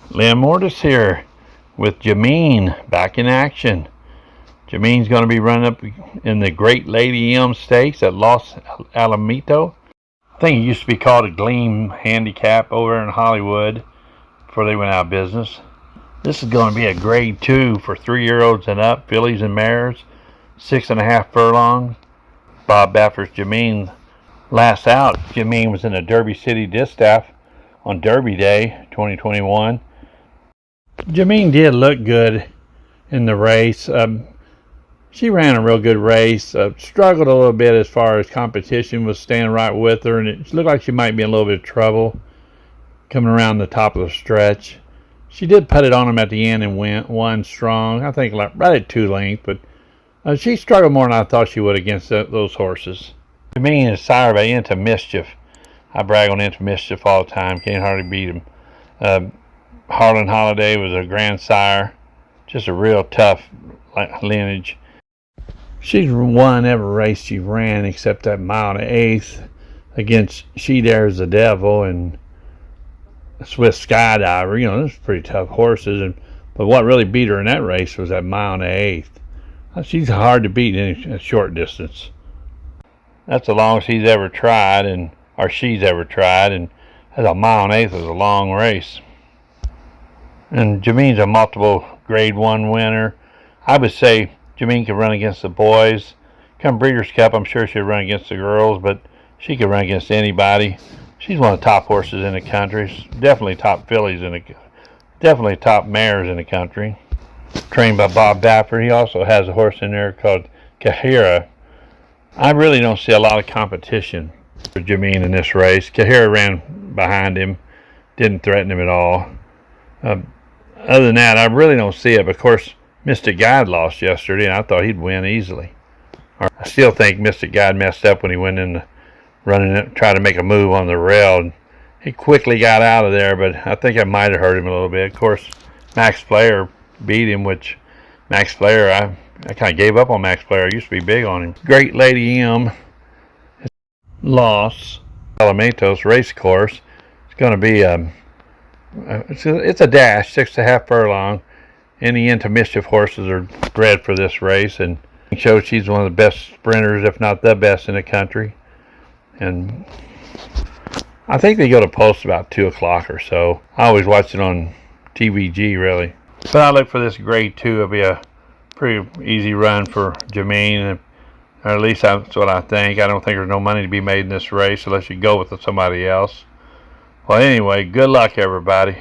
Lynn Mortis here with Gamine back in action. Jamine's going to be running up in the Great Lady M Stakes at Los Alamitos. I think it used to be called a Gleam Handicap over in Hollywood before they went out of business. This is going to be a grade 2 for 3-year-olds and up, fillies and mares, 6.5 furlongs. Bob Baffer's Gamine. Last out, Gamine was in a Derby City Distaff on Derby Day 2021. Gamine did look good in the race. She ran a real good race. Struggled a little bit as far as competition was staying right with her, and it looked like she might be in a little bit of trouble coming around the top of the stretch. She did put it on him at the end and won strong. I think right at 2 lengths, but she struggled more than I thought she would against those horses. Gamine is sired by Into Mischief. I brag on Into Mischief all the time. Can't hardly beat him. Harlan Holiday was a grandsire. Just a real tough lineage. She's won every race she ran except that mile and 1/8 against She Dares the Devil and Swiss Skydiver. You know, those are pretty tough horses. But what really beat her in that race was that mile and 1/8. She's hard to beat in a short distance. That's the longest he's ever tried, or she's ever tried, and that's a mile and 1/8 is a long race. And Jamine's a multiple grade 1 winner. I would say Gamine could run against the boys. Come Breeders' Cup, I'm sure she'd run against the girls, but she could run against anybody. She's one of the top horses in the country. She's definitely top fillies definitely top mares in the country. Trained by Bob Baffer. He also has a horse in there called Kahira. I really don't see a lot of competition for Gamine in this race. Kahira ran behind him, didn't threaten him at all. Other than that, I really don't see it. But of course, Mystic Guide lost yesterday, and I thought he'd win easily. I still think Mystic Guide messed up when he went in running it, tried to make a move on the rail. He quickly got out of there, but I think I might have hurt him a little bit. Of course, Max Player beat him, which Max Player, I kind of gave up on Max Player. I used to be big on him. Great Lady M Los Alamitos race course. It's going to be it's a dash, 6.5 furlong. Any Into Mischief horses are bred for this race, and it shows she's one of the best sprinters, if not the best in the country. And I think they go to post about 2 o'clock or so. I always watch it on TVG, really. But I look for this grade 2. It'll be a pretty easy run for Gamine, or at least that's what I think. I don't think there's no money to be made in this race unless you go with somebody else. Well, anyway, good luck, everybody.